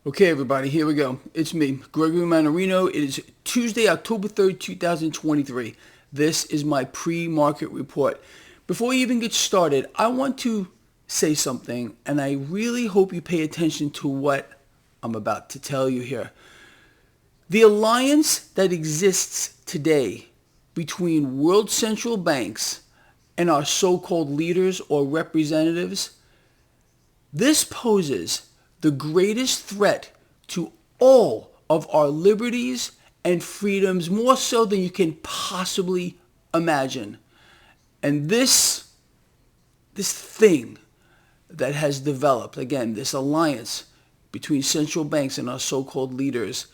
Okay, everybody, here we go. It's me, Gregory Mannarino. It is Tuesday, October 3rd, 2023. This is my pre-market report. Before we even get started, I want to say something, and I really hope you pay attention to what I'm about to tell you here. The alliance that exists today between world central banks and our so-called leaders or representatives, this poses the greatest threat to all of our liberties and freedoms, more so than you can possibly imagine. And this thing that has developed, again, this alliance between central banks and our so-called leaders,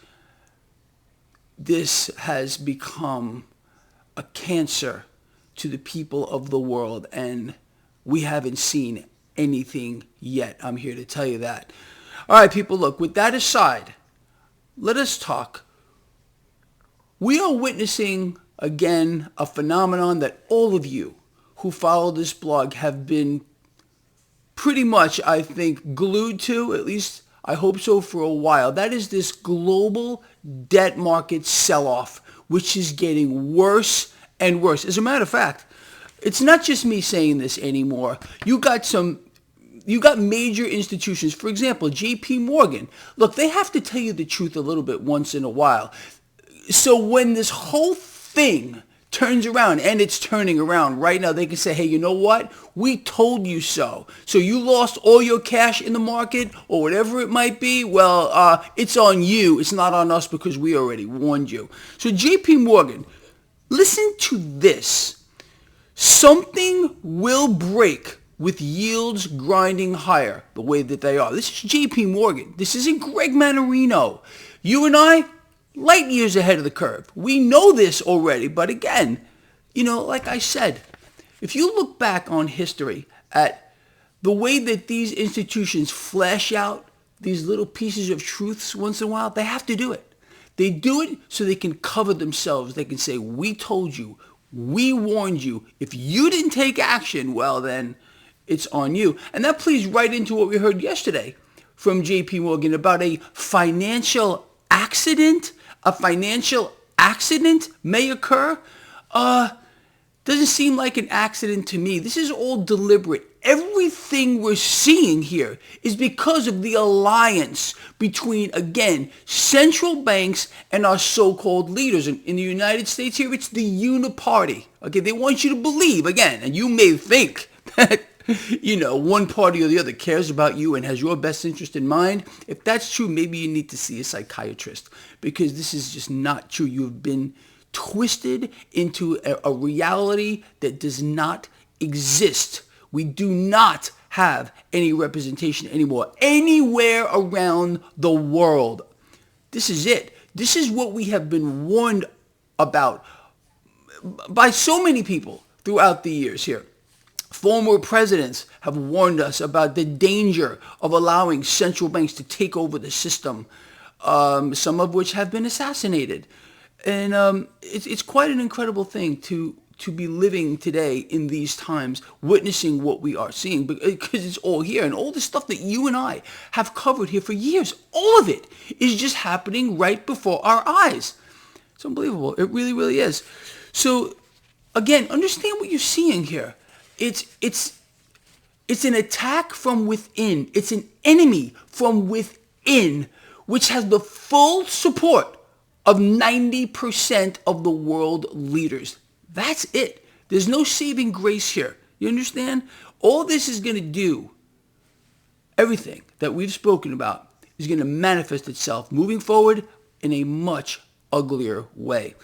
this has become a cancer to the people of the world, and we haven't seen anything yet. I'm here to tell you that. All right, people, look, with that aside, let us talk. We are witnessing, again, a phenomenon that all of you who follow this blog have been pretty much, I think, glued to, at least I hope so, for a while. That is this global debt market sell-off, which is getting worse and worse. As a matter of fact, it's not just me saying this anymore. You got major institutions, for example, JP Morgan. Look, they have to tell you the truth a little bit once in a while. So when this whole thing turns around, and it's turning around right now, they can say, hey, you know what? We told you so. So you lost all your cash in the market or whatever it might be. Well, it's on you. It's not on us because we already warned you. So JP Morgan, listen to this. Something will break with yields grinding higher the way that they are. This is JP Morgan. This isn't Greg Mannarino. You and I, light years ahead of the curve. We know this already, but again, like I said, if you look back on history at the way that these institutions flash out these little pieces of truths once in a while, they have to do it. They do it so they can cover themselves. They can say, we told you, we warned you. If you didn't take action, well then, it's on you. And that plays right into what we heard yesterday from JP Morgan about a financial accident. A financial accident may occur. Doesn't seem like an accident to me. This is all deliberate. Everything we're seeing here is because of the alliance between, again, central banks and our so-called leaders. In the United States here, it's the uniparty. Okay, they want you to believe, again, and you may think that one party or the other cares about you and has your best interest in mind. If that's true, maybe you need to see a psychiatrist, because this is just not true. You've been twisted into a reality that does not exist. We do not have any representation anymore anywhere around the world. This is it. This is what we have been warned about by so many people throughout the years here. Former presidents have warned us about the danger of allowing central banks to take over the system, some of which have been assassinated. And it's quite an incredible thing to be living today in these times, witnessing what we are seeing, because it's all here. And all the stuff that you and I have covered here for years, all of it is just happening right before our eyes. It's unbelievable. It really, really is. So, again, understand what you're seeing here. It's an attack from within. It's an enemy from within, which has the full support of 90% of the world leaders. That's it. There's no saving grace here. You understand? All this is going to do, everything that we've spoken about, is going to manifest itself moving forward in a much uglier way.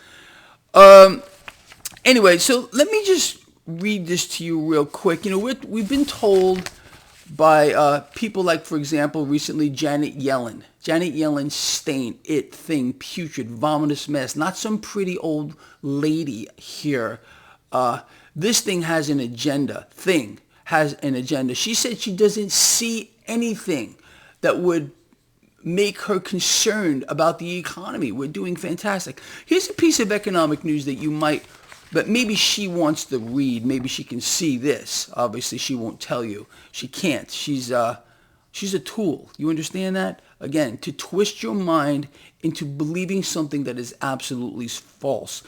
Anyway, so let me just read this to you real quick. We've been told by people like, for example, recently Janet Yellen. Janet Yellen's stain, thing, putrid, vomitous mess. Not some pretty old lady here. This thing has an agenda. She said she doesn't see anything that would make her concerned about the economy. We're doing fantastic. Here's a piece of economic news that maybe she wants to read. Maybe she can see this. Obviously, she won't tell you. She can't. She's She's a tool. You understand that? Again, to twist your mind into believing something that is absolutely false.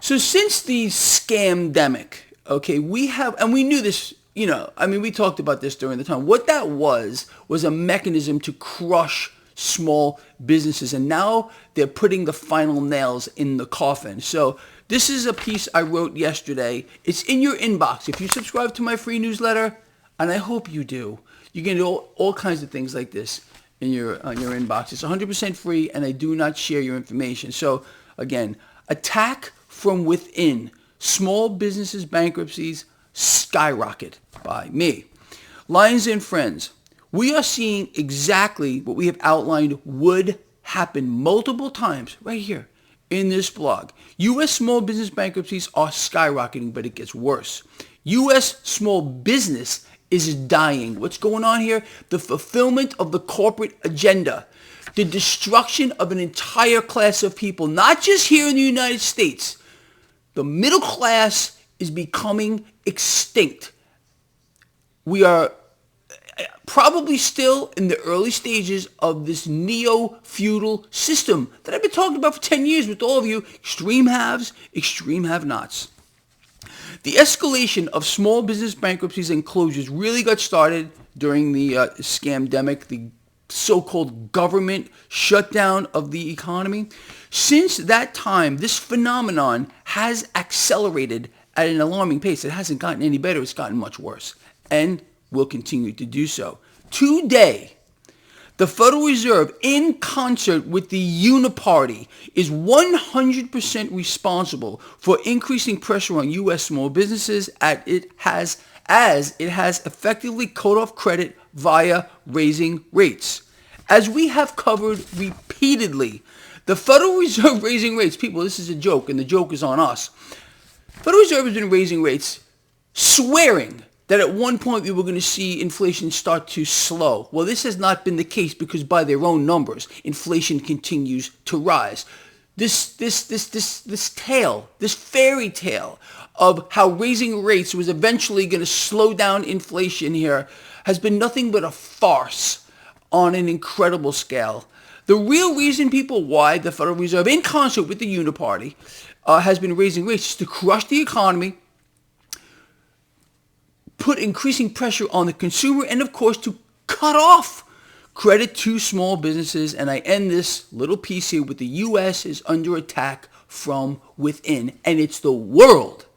So since the scamdemic, okay, and we knew this, we talked about this during the time. What that was a mechanism to crush small businesses. And now they're putting the final nails in the coffin. So this is a piece I wrote yesterday. It's in your inbox. If you subscribe to my free newsletter, and I hope you do, you can do all kinds of things like this in your inbox. It's 100% free, and I do not share your information. So again, attack from within. Small businesses bankruptcies skyrocket by me. Lions and friends, we are seeing exactly what we have outlined would happen multiple times right here in this blog. U.S. small business bankruptcies are skyrocketing, but it gets worse. U.S. small business is dying. What's going on here? The fulfillment of the corporate agenda. The destruction of an entire class of people, not just here in the United States. The middle class is becoming extinct. We are probably still in the early stages of this neo-feudal system that I've been talking about for 10 years with all of you. Extreme haves, extreme have-nots. The escalation of small business bankruptcies and closures really got started during the scamdemic, the so-called government shutdown of the economy. Since that time, this phenomenon has accelerated at an alarming pace. It hasn't gotten any better. It's gotten much worse and will continue to do so. Today, the Federal Reserve, in concert with the Uniparty, is 100% responsible for increasing pressure on U.S. small businesses as it has effectively cut off credit via raising rates. As we have covered repeatedly, the Federal Reserve raising rates, people, this is a joke, and the joke is on us. Federal Reserve has been raising rates, swearing that at one point we were going to see inflation start to slow. Well, this has not been the case because by their own numbers, inflation continues to rise. This fairy tale of how raising rates was eventually going to slow down inflation here has been nothing but a farce on an incredible scale. The real reason, people, why the Federal Reserve, in concert with the Uniparty, has been raising rates is to crush the economy, put increasing pressure on the consumer, and of course to cut off credit to small businesses. And I end this little piece here with the U.S. is under attack from within, and it's the world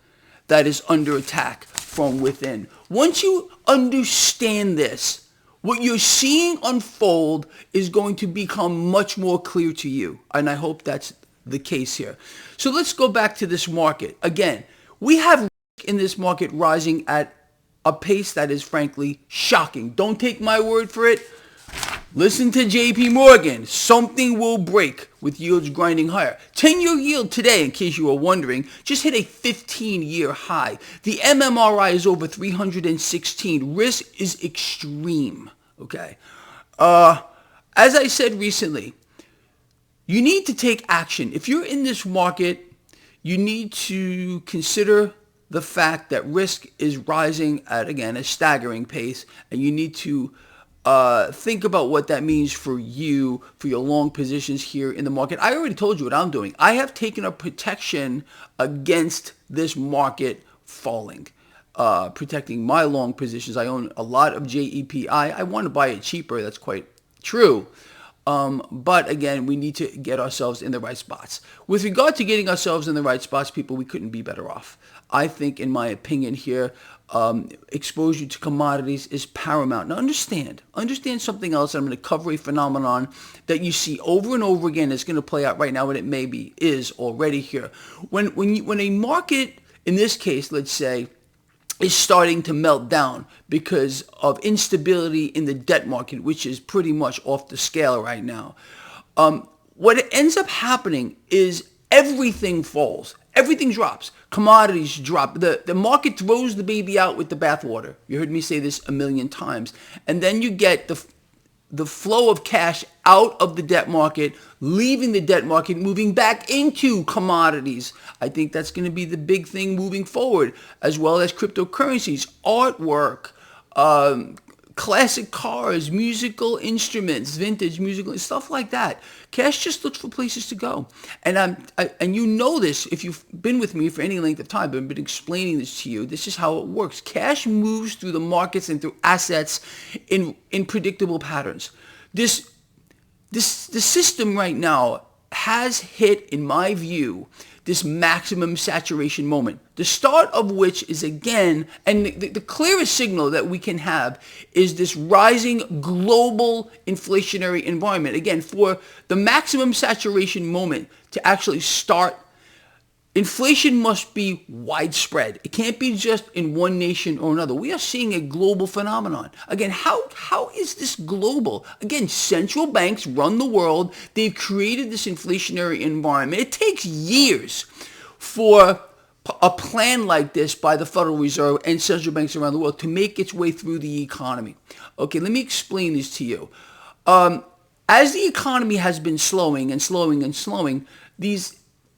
that is under attack from within. Once you understand this, what you're seeing unfold is going to become much more clear to you, and I hope that's the case here. So let's go back to this market. Again, we have risk in this market rising at a pace that is frankly shocking. Don't take my word for it. Listen to JP Morgan. Something will break with yields grinding higher. 10-year yield today, in case you were wondering, just hit a 15-year high. The MMRI is over 316. Risk is extreme. Okay. As I said recently, you need to take action. If you're in this market, you need to consider the fact that risk is rising at, again, a staggering pace, and you need to think about what that means for you, for your long positions here in the market. I already told you what I'm doing. I have taken a protection against this market falling, protecting my long positions. I own a lot of JEPI. I want to buy it cheaper. That's quite true. But again, we need to get ourselves in the right spots. With regard to getting ourselves in the right spots, people, we couldn't be better off. I think, in my opinion here, exposure to commodities is paramount. Now understand something else. I'm going to cover a phenomenon that you see over and over again. It's going to play out right now, and it maybe is already here. When a market, in this case, let's say, is starting to melt down because of instability in the debt market, which is pretty much off the scale right now. What ends up happening is everything falls. Everything drops. Commodities drop. The market throws the baby out with the bathwater. You heard me say this a million times. And then you get the flow of cash out of the debt market, leaving the debt market, moving back into commodities. I think that's going to be the big thing moving forward, as well as cryptocurrencies, artwork, classic cars, musical instruments, vintage musical stuff like that. Cash just looks for places to go, and and you know this if you've been with me for any length of time. I've been explaining this to you. This is how it works. Cash moves through the markets and through assets in predictable patterns. The system right now has hit, in my view, this maximum saturation moment, the start of which is again, and the clearest signal that we can have is this rising global inflationary environment. Again, for the maximum saturation moment to actually start, inflation must be widespread. It can't be just in one nation or another. We are seeing a global phenomenon. Again, how is this global? Again, central banks run the world. They've created this inflationary environment. It takes years for a plan like this by the Federal Reserve and central banks around the world to make its way through the economy. Okay, let me explain this to you. As the economy has been slowing and slowing and slowing,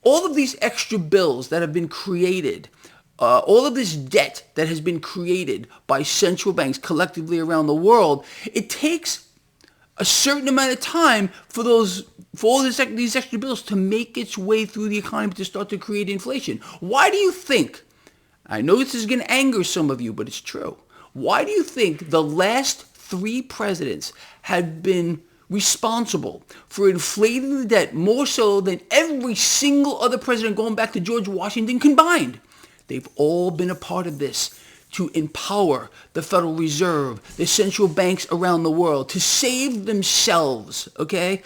all of these extra bills that have been created, all of this debt that has been created by central banks collectively around the world, it takes a certain amount of time for these extra bills to make its way through the economy to start to create inflation. Why do you think, I know this is going to anger some of you, but it's true. Why do you think the last 3 presidents have been responsible for inflating the debt more so than every single other president going back to George Washington combined? They've all been a part of this to empower the Federal Reserve, the central banks around the world to save themselves, okay?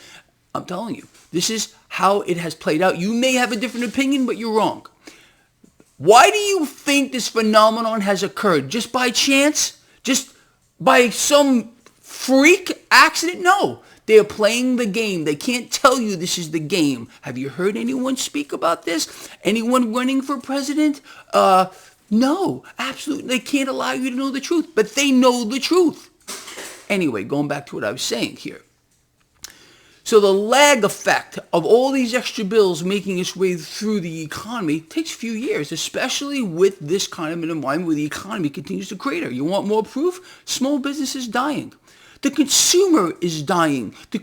I'm telling you, this is how it has played out. You may have a different opinion, but you're wrong. Why do you think this phenomenon has occurred? Just by chance? Just by some freak accident? No. They are playing the game. They can't tell you this is the game. Have you heard anyone speak about this? Anyone running for president? No, absolutely. They can't allow you to know the truth, but they know the truth. Anyway, going back to what I was saying here. So the lag effect of all these extra bills making its way through the economy takes a few years, especially with this kind of an environment where the economy continues to crater. You want more proof? Small businesses dying. The consumer is dying. The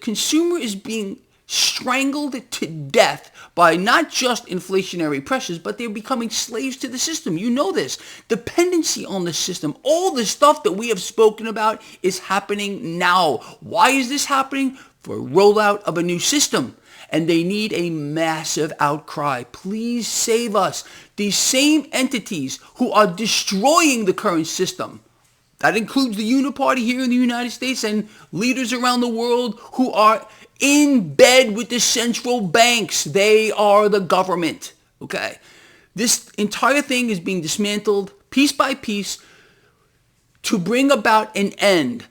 consumer is being strangled to death by not just inflationary pressures, but they're becoming slaves to the system. You know this. Dependency on the system. All the stuff that we have spoken about is happening now. Why is this happening? For a rollout of a new system. And they need a massive outcry. Please save us. These same entities who are destroying the current system, that includes the Uniparty here in the United States and leaders around the world who are in bed with the central banks. They are the government. Okay. This entire thing is being dismantled piece by piece to bring about an end.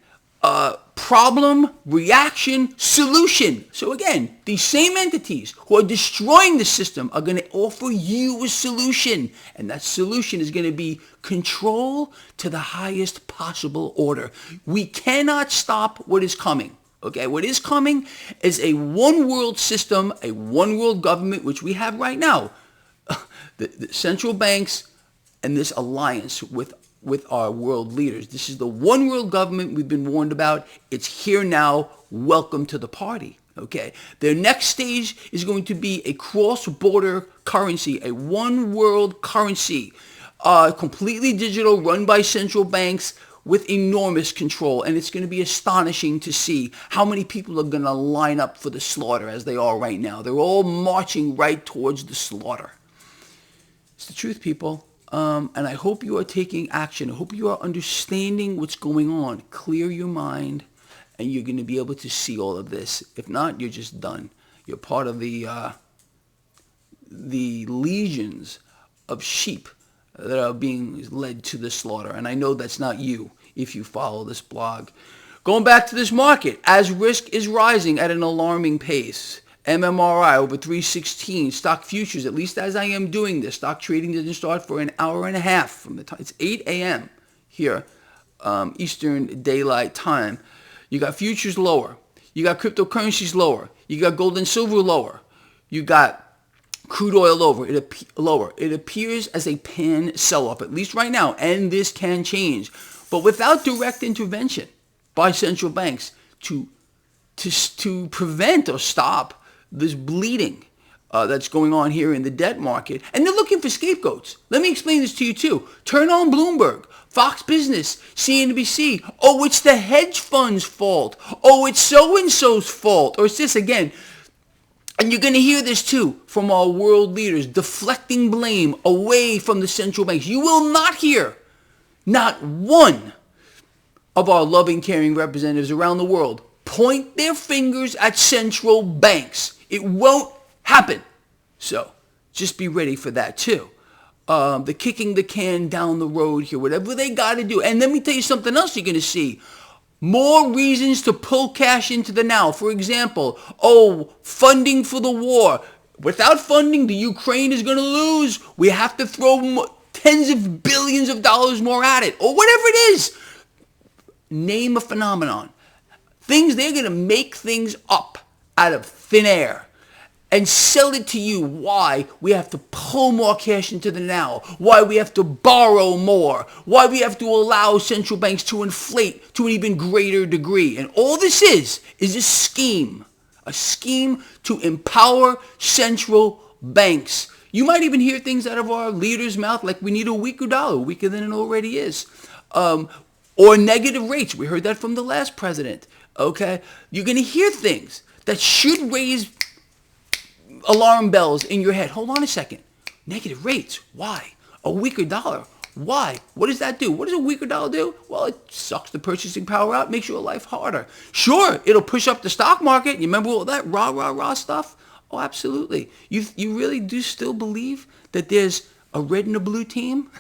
Problem, reaction, solution. So again, these same entities who are destroying the system are going to offer you a solution. And that solution is going to be control to the highest possible order. We cannot stop what is coming. Okay, what is coming is a one world system, a one world government, which we have right now. The central banks and this alliance with our world leaders. This is the one world government we've been warned about. It's here now. Welcome to the party. Okay. Their next stage is going to be a cross-border currency, a one world currency, completely digital, run by central banks with enormous control. And it's going to be astonishing to see how many people are going to line up for the slaughter as they are right now. They're all marching right towards the slaughter. It's the truth, people. And I hope you are taking action. I hope you are understanding what's going on. Clear your mind, and you're going to be able to see all of this. If not, you're just done. You're part of the legions of sheep that are being led to the slaughter. And I know that's not you if you follow this blog. Going back to this market, as risk is rising at an alarming pace. MMRI over 316. Stock futures, at least as I am doing this. Stock trading didn't start for an hour and a half from the time. It's 8 a.m. here, Eastern Daylight Time. You got futures lower. You got cryptocurrencies lower. You got gold and silver lower. You got crude oil lower. It appears as a pan sell-off, at least right now, and this can change. But without direct intervention by central banks to prevent or stop this bleeding that's going on here in the debt market. And they're looking for scapegoats. Let me explain this to you too. Turn on Bloomberg, Fox Business, CNBC. Oh, it's the hedge fund's fault. Oh, it's so-and-so's fault. Or it's this again. And you're going to hear this too from our world leaders, deflecting blame away from the central banks. You will not hear not one of our loving, caring representatives around the world point their fingers at central banks. It won't happen. So just be ready for that too. The kicking the can down the road here, whatever they got to do. And let me tell you something else you're going to see. More reasons to pull cash into the now. For example, funding for the war. Without funding, the Ukraine is going to lose. We have to throw tens of billions of dollars more at it. Or whatever it is. Name a phenomenon. They're going to make things up out of thin air and sell it to you why we have to pull more cash into the now, why we have to borrow more, why we have to allow central banks to inflate to an even greater degree. And all this is a scheme to empower central banks. You might even hear things out of our leader's mouth like we need a weaker dollar, weaker than it already is. Or negative rates. We heard that from the last president. Okay? You're going to hear things that should raise alarm bells in your head. Hold on a second. Negative rates. Why? A weaker dollar. Why? What does that do? What does a weaker dollar do? Well, it sucks the purchasing power out, makes your life harder. Sure, it'll push up the stock market. You remember all that rah stuff? Oh, absolutely. You really do still believe that there's a red and a blue team?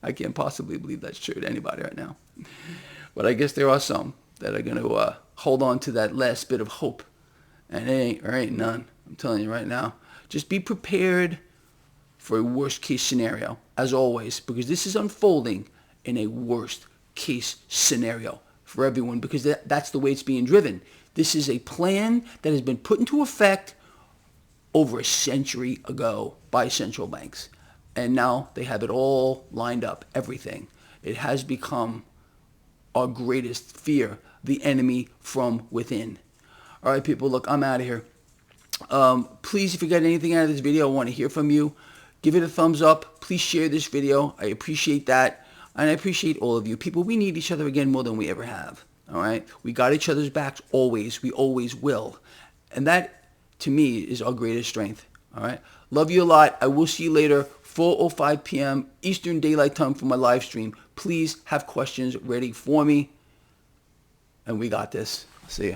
I can't possibly believe that's true to anybody right now. But I guess there are some that are going to hold on to that last bit of hope. And there ain't none. I'm telling you right now. Just be prepared for a worst case scenario, as always, because this is unfolding in a worst case scenario for everyone, because that's the way it's being driven. This is a plan that has been put into effect over a century ago by central banks. And now they have it all lined up, everything. It has become our greatest fear, the enemy from within. All right, people, look, I'm out of here. Please, if you got anything out of this video, I want to hear from you. Give it a thumbs up. Please share this video. I appreciate that. And I appreciate all of you. People, we need each other again more than we ever have. All right? We got each other's backs always. We always will. And that, to me, is our greatest strength. All right? Love you a lot. I will see you later, 4:05 p.m. Eastern Daylight Time for my live stream. Please have questions ready for me. And we got this. See ya.